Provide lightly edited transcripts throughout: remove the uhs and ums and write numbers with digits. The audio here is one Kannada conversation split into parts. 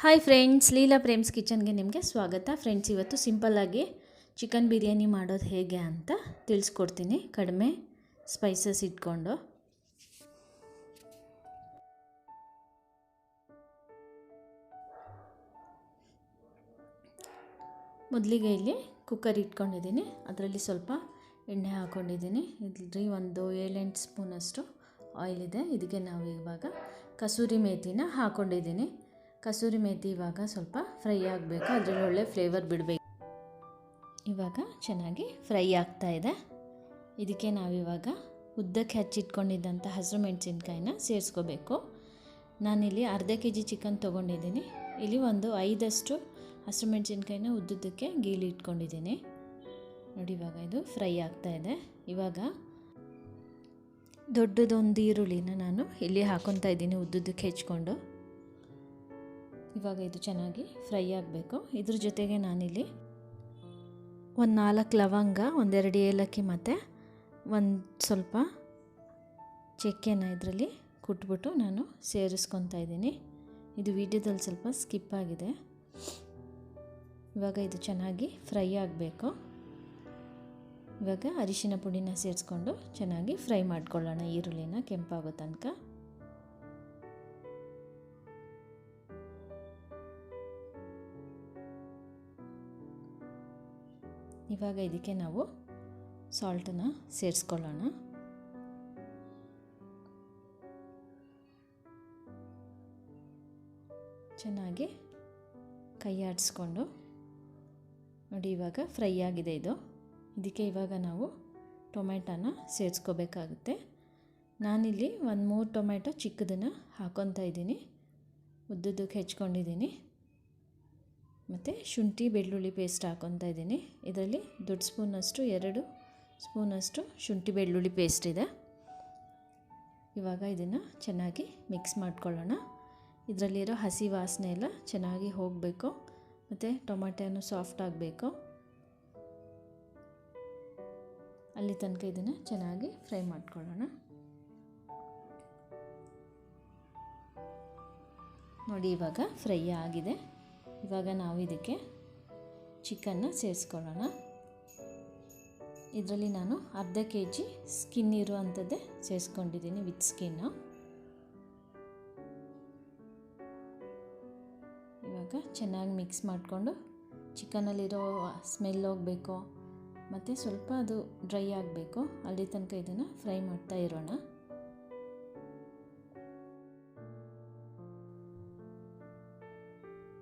ಹಾಯ್ ಫ್ರೆಂಡ್ಸ್, ಲೀಲಾ ಪ್ರೇಮ್ಸ್ ಕಿಚನ್ಗೆ ನಿಮಗೆ ಸ್ವಾಗತ. ಫ್ರೆಂಡ್ಸ್, ಇವತ್ತು ಸಿಂಪಲ್ಲಾಗಿ ಚಿಕನ್ ಬಿರಿಯಾನಿ ಮಾಡೋದು ಹೇಗೆ ಅಂತ ತಿಳಿಸ್ಕೊಡ್ತೀನಿ, ಕಡಿಮೆ ಸ್ಪೈಸಸ್ ಇಟ್ಕೊಂಡು. ಮೊದಲಿಗೆ ಇಲ್ಲಿ ಕುಕ್ಕರ್ ಇಟ್ಕೊಂಡಿದ್ದೀನಿ, ಅದರಲ್ಲಿ ಸ್ವಲ್ಪ ಎಣ್ಣೆ ಹಾಕ್ಕೊಂಡಿದ್ದೀನಿ. ಇಲ್ಲಿ ಒಂದು 7-8 ಸ್ಪೂನಷ್ಟು ಆಯಿಲ್ ಇದೆ. ಇದಕ್ಕೆ ನಾವು ಇವಾಗ ಕಸೂರಿ ಮೇಥಿನ ಹಾಕ್ಕೊಂಡಿದ್ದೀನಿ. ಕಸೂರಿ ಮೇಥಿ ಇವಾಗ ಸ್ವಲ್ಪ ಫ್ರೈ ಆಗಬೇಕು, ಅದರಲ್ಲಿ ಒಳ್ಳೆ ಫ್ಲೇವರ್ ಬಿಡಬೇಕು. ಇವಾಗ ಚೆನ್ನಾಗಿ ಫ್ರೈ ಆಗ್ತಾ ಇದೆ. ಇದಕ್ಕೆ ನಾವಿವಾಗ ಉದ್ದಕ್ಕೆ ಹಚ್ಚಿಟ್ಕೊಂಡಿದ್ದಂಥ ಹಸಿರು ಮೆಣಸಿನ್ಕಾಯಿನ ಸೇರಿಸ್ಕೋಬೇಕು. ನಾನಿಲ್ಲಿ ಅರ್ಧ kg ಚಿಕನ್ ತೊಗೊಂಡಿದ್ದೀನಿ. ಇಲ್ಲಿ ಒಂದು 5 ಹಸಿರು ಮೆಣಸಿನ್ಕಾಯಿನ ಉದ್ದುದ್ದಕ್ಕೆ ಗೀಳಿ ಇಟ್ಕೊಂಡಿದ್ದೀನಿ. ನೋಡಿ, ಇವಾಗ ಇದು ಫ್ರೈ ಆಗ್ತಾ ಇದೆ. ಇವಾಗ ದೊಡ್ಡದೊಂದು ಈರುಳ್ಳಿನ ನಾನು ಇಲ್ಲಿ ಹಾಕ್ಕೊತಾ ಇದ್ದೀನಿ, ಉದ್ದುದ್ದಕ್ಕೆ ಹೆಚ್ಕೊಂಡು. ಇವಾಗ ಇದು ಚೆನ್ನಾಗಿ ಫ್ರೈ ಆಗಬೇಕು. ಇದ್ರ ಜೊತೆಗೆ ನಾನಿಲ್ಲಿ ಒಂದು 4 ಲವಂಗ, 1-2 ಏಲಕ್ಕಿ ಮತ್ತು ಒಂದು ಸ್ವಲ್ಪ ಚಕ್ಕೆನ ಇದರಲ್ಲಿ ಕುಟ್ಬಿಟ್ಟು ನಾನು ಸೇರಿಸ್ಕೊತಾ ಇದ್ದೀನಿ. ಇದು ವಿಡಿಯೋದಲ್ಲಿ ಸ್ವಲ್ಪ ಸ್ಕಿಪ್ ಆಗಿದೆ. ಇವಾಗ ಇದು ಚೆನ್ನಾಗಿ ಫ್ರೈ ಆಗಬೇಕು. ಇವಾಗ ಅರಿಶಿನ ಪುಡಿನ ಸೇರಿಸ್ಕೊಂಡು ಚೆನ್ನಾಗಿ ಫ್ರೈ ಮಾಡ್ಕೊಳ್ಳೋಣ, ಈರುಳ್ಳಿನ ಕೆಂಪಾಗೋ ತನಕ. ಇವಾಗ ಇದಕ್ಕೆ ನಾವು ಸಾಲ್ಟನ್ನು ಸೇರಿಸ್ಕೊಳ್ಳೋಣ. ಚೆನ್ನಾಗಿ ಕೈ ಆಡಿಸ್ಕೊಂಡು ನೋಡಿ, ಇವಾಗ ಫ್ರೈ ಆಗಿದೆ ಇದು. ಇದಕ್ಕೆ ಇವಾಗ ನಾವು ಟೊಮೆಟೊನ ಸೇರಿಸ್ಕೋಬೇಕಾಗುತ್ತೆ. ನಾನಿಲ್ಲಿ ಒಂದು 3 ಟೊಮೆಟೊ ಚಿಕ್ಕದನ್ನು ಹಾಕ್ಕೊತಾ ಇದ್ದೀನಿ, ಉದ್ದುದ್ದಕ್ಕೆ ಹೆಚ್ಕೊಂಡಿದ್ದೀನಿ. ಮತ್ತು ಶುಂಠಿ ಬೆಳ್ಳುಳ್ಳಿ ಪೇಸ್ಟ್ ಹಾಕ್ಕೊತಾ ಇದ್ದೀನಿ. ಇದರಲ್ಲಿ ದೊಡ್ಡ ಸ್ಪೂನಷ್ಟು 2 ಸ್ಪೂನಷ್ಟು ಶುಂಠಿ ಬೆಳ್ಳುಳ್ಳಿ ಪೇಸ್ಟ್ ಇದೆ. ಇವಾಗ ಇದನ್ನು ಚೆನ್ನಾಗಿ ಮಿಕ್ಸ್ ಮಾಡ್ಕೊಳ್ಳೋಣ. ಇದರಲ್ಲಿರೋ ಹಸಿ ವಾಸನೆ ಎಲ್ಲ ಚೆನ್ನಾಗಿ ಹೋಗಬೇಕು, ಮತ್ತು ಟೊಮೆಟೊನು ಸಾಫ್ಟ್ ಆಗಬೇಕು. ಅಲ್ಲಿ ತನಕ ಇದನ್ನು ಚೆನ್ನಾಗಿ ಫ್ರೈ ಮಾಡ್ಕೊಳ್ಳೋಣ. ನೋಡಿ, ಇವಾಗ ಫ್ರೈ ಆಗಿದೆ. ಇವಾಗ ನಾವು ಇದಕ್ಕೆ ಚಿಕನ್ನ ಸೇರಿಸ್ಕೊಳ್ಳೋಣ. ಇದರಲ್ಲಿ ನಾನು ಅರ್ಧ kg ಸ್ಕಿನ್ ಇರುವಂಥದ್ದೇ ಸೇರಿಸ್ಕೊಂಡಿದ್ದೀನಿ, ವಿತ್ ಸ್ಕಿನ್ನು. ಇವಾಗ ಚೆನ್ನಾಗಿ ಮಿಕ್ಸ್ ಮಾಡಿಕೊಂಡು ಚಿಕನಲ್ಲಿರೋ ಸ್ಮೆಲ್ ಹೋಗಬೇಕು, ಮತ್ತು ಸ್ವಲ್ಪ ಅದು ಡ್ರೈ ಆಗಬೇಕು, ಅಲ್ಲಿ ತನಕ ಇದನ್ನು ಫ್ರೈ ಮಾಡ್ತಾ ಇರೋಣ.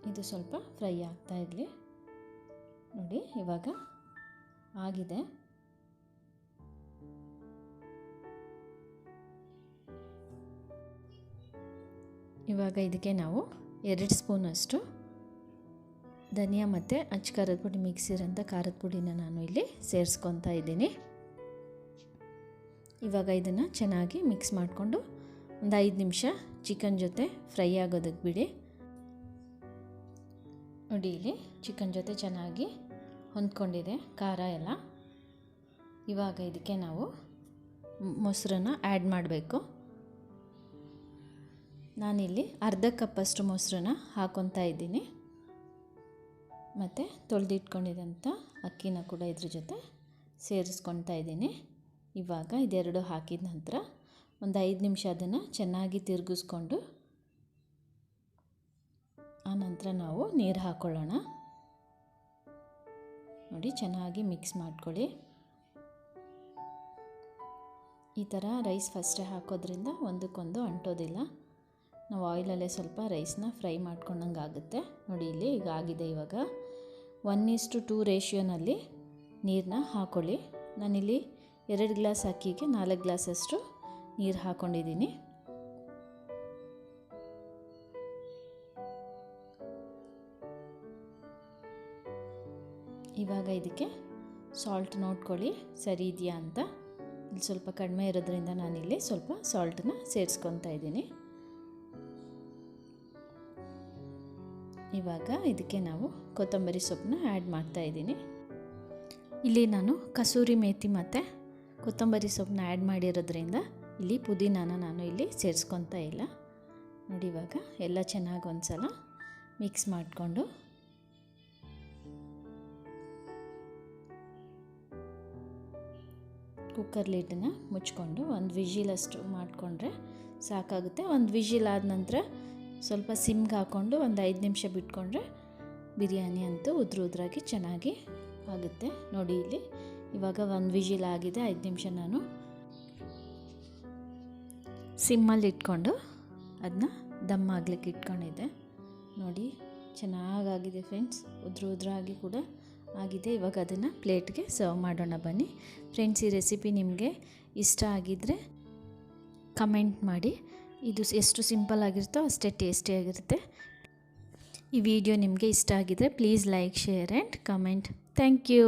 ಇದು ಸ್ವಲ್ಪ ಫ್ರೈ ಆಗ್ತಾ ಇರಲಿ. ನೋಡಿ, ಇವಾಗ ಆಗಿದೆ. ಇವಾಗ ಇದಕ್ಕೆ ನಾವು 2 ಸ್ಪೂನಷ್ಟು ಧನಿಯಾ ಮತ್ತು ಅಚ್ಚ ಖಾರದ ಪುಡಿ ಮಿಕ್ಸ್ ಇರೋಂಥ ಖಾರದ ಪುಡಿನ ನಾನು ಇಲ್ಲಿ ಸೇರಿಸ್ಕೊತಾ ಇದ್ದೀನಿ. ಇವಾಗ ಇದನ್ನು ಚೆನ್ನಾಗಿ ಮಿಕ್ಸ್ ಮಾಡಿಕೊಂಡು ಒಂದು 5 ನಿಮಿಷ ಚಿಕನ್ ಜೊತೆ ಫ್ರೈ ಆಗೋದಕ್ಕೆ ಬಿಡಿ. ನೋಡಿ, ಇಲ್ಲಿ ಚಿಕನ್ ಜೊತೆ ಚೆನ್ನಾಗಿ ಹೊಂದ್ಕೊಂಡಿದೆ ಖಾರ ಎಲ್ಲ. ಇವಾಗ ಇದಕ್ಕೆ ನಾವು ಮೊಸರನ್ನ ಆ್ಯಡ್ ಮಾಡಬೇಕು. ನಾನಿಲ್ಲಿ ಅರ್ಧ ಕಪ್ಪಷ್ಟು ಮೊಸರನ್ನ ಹಾಕ್ಕೊತಾ ಇದ್ದೀನಿ, ಮತ್ತು ತೊಳೆದಿಟ್ಕೊಂಡಿದ್ದಂಥ ಅಕ್ಕಿನ ಕೂಡ ಇದ್ರ ಜೊತೆ ಸೇರಿಸ್ಕೊತಾ ಇದ್ದೀನಿ. ಇವಾಗ ಇದೆರಡು ಹಾಕಿದ ನಂತರ ಒಂದು 5 ನಿಮಿಷ ಅದನ್ನು ಚೆನ್ನಾಗಿ ತಿರುಗಿಸ್ಕೊಂಡು ಆನಂತರ ನಾವು ನೀರು ಹಾಕ್ಕೊಳ್ಳೋಣ. ನೋಡಿ, ಚೆನ್ನಾಗಿ ಮಿಕ್ಸ್ ಮಾಡ್ಕೊಳ್ಳಿ. ಈ ಥರ ರೈಸ್ ಫಸ್ಟೇ ಹಾಕೋದ್ರಿಂದ ಒಂದಕ್ಕೊಂದು ಅಂಟೋದಿಲ್ಲ. ನಾವು ಆಯಿಲಲ್ಲೇ ಸ್ವಲ್ಪ ರೈಸ್ನ ಫ್ರೈ ಮಾಡ್ಕೊಂಡಂಗೆ ಆಗುತ್ತೆ. ನೋಡಿ, ಇಲ್ಲಿ ಈಗ ಆಗಿದೆ. ಇವಾಗ 1:2 ರೇಷಿಯೋನಲ್ಲಿ ನೀರನ್ನ ಹಾಕ್ಕೊಳ್ಳಿ. ನಾನಿಲ್ಲಿ 2 ಗ್ಲಾಸ್ ಅಕ್ಕಿಗೆ 4 ಗ್ಲಾಸಷ್ಟು ನೀರು ಹಾಕ್ಕೊಂಡಿದ್ದೀನಿ. ಇವಾಗ ಇದಕ್ಕೆ ಸಾಲ್ಟ್ ನೋಡ್ಕೊಳ್ಳಿ, ಸರಿ ಇದೆಯಾ ಅಂತ. ಇಲ್ಲಿ ಸ್ವಲ್ಪ ಕಡಿಮೆ ಇರೋದ್ರಿಂದ ನಾನಿಲ್ಲಿ ಸ್ವಲ್ಪ ಸಾಲ್ಟನ್ನ ಸೇರಿಸ್ಕೊತಾ ಇದ್ದೀನಿ. ಇವಾಗ ಇದಕ್ಕೆ ನಾವು ಕೊತ್ತಂಬರಿ ಸೊಪ್ಪನ್ನ ಆ್ಯಡ್ ಮಾಡ್ತಾ ಇದ್ದೀನಿ. ಇಲ್ಲಿ ನಾನು ಕಸೂರಿ ಮೇಥಿ ಮತ್ತು ಕೊತ್ತಂಬರಿ ಸೊಪ್ಪನ್ನ ಆ್ಯಡ್ ಮಾಡಿರೋದ್ರಿಂದ ಇಲ್ಲಿ ಪುದೀನಾನ ನಾನು ಇಲ್ಲಿ ಸೇರಿಸ್ಕೊತಾ ಇಲ್ಲ. ನೋಡಿ, ಇವಾಗ ಎಲ್ಲ ಚೆನ್ನಾಗಿ ಒಂದು ಸಲ ಮಿಕ್ಸ್ ಮಾಡಿಕೊಂಡು ಕುಕ್ಕರ್ ಲಿಡ್ಡನ್ನ ಮುಚ್ಕೊಂಡು ಒಂದು ವಿಜಿಲಷ್ಟು ಮಾಡಿಕೊಂಡ್ರೆ ಸಾಕಾಗುತ್ತೆ. ಒಂದು ವಿಜಿಲ್ ಆದ ನಂತರ ಸ್ವಲ್ಪ ಸಿಮ್ಗೆ ಹಾಕ್ಕೊಂಡು ಒಂದು 5 ನಿಮಿಷ ಬಿಟ್ಕೊಂಡ್ರೆ ಬಿರಿಯಾನಿ ಅಂತೂ ಉದ್ರಾಗಿ ಚೆನ್ನಾಗಿ ಆಗುತ್ತೆ. ನೋಡಿ ಇಲ್ಲಿ ಇವಾಗ ಒಂದು ವಿಜಿಲ್ ಆಗಿದೆ. 5 ನಿಮಿಷ ನಾನು ಸಿಮ್ಮಲ್ಲಿ ಇಟ್ಕೊಂಡು ಅದನ್ನ ದಮ್ ಆಗ್ಲಿಕ್ಕೆ ಇಟ್ಕೊಂಡಿದ್ದೆ. ನೋಡಿ ಚೆನ್ನಾಗಾಗಿದೆ ಫ್ರೆಂಡ್ಸ್, ಉದ್ರಾಗಿ ಕೂಡ ಆಗಿದೆ. ಇವಾಗ ಅದನ್ನು ಪ್ಲೇಟ್ಗೆ ಸರ್ವ್ ಮಾಡೋಣ ಬನ್ನಿ. ಫ್ರೆಂಡ್ಸ್, ಈ ರೆಸಿಪಿ ನಿಮಗೆ ಇಷ್ಟ ಆಗಿದ್ದರೆ ಕಮೆಂಟ್ ಮಾಡಿ. ಇದು ಎಷ್ಟು ಸಿಂಪಲ್ ಆಗಿರುತ್ತೋ ಅಷ್ಟೇ ಟೇಸ್ಟಿಯಾಗಿರುತ್ತೆ. ಈ ವಿಡಿಯೋ ನಿಮಗೆ ಇಷ್ಟ ಆಗಿದ್ದರೆ please like, share and comment. Thank you.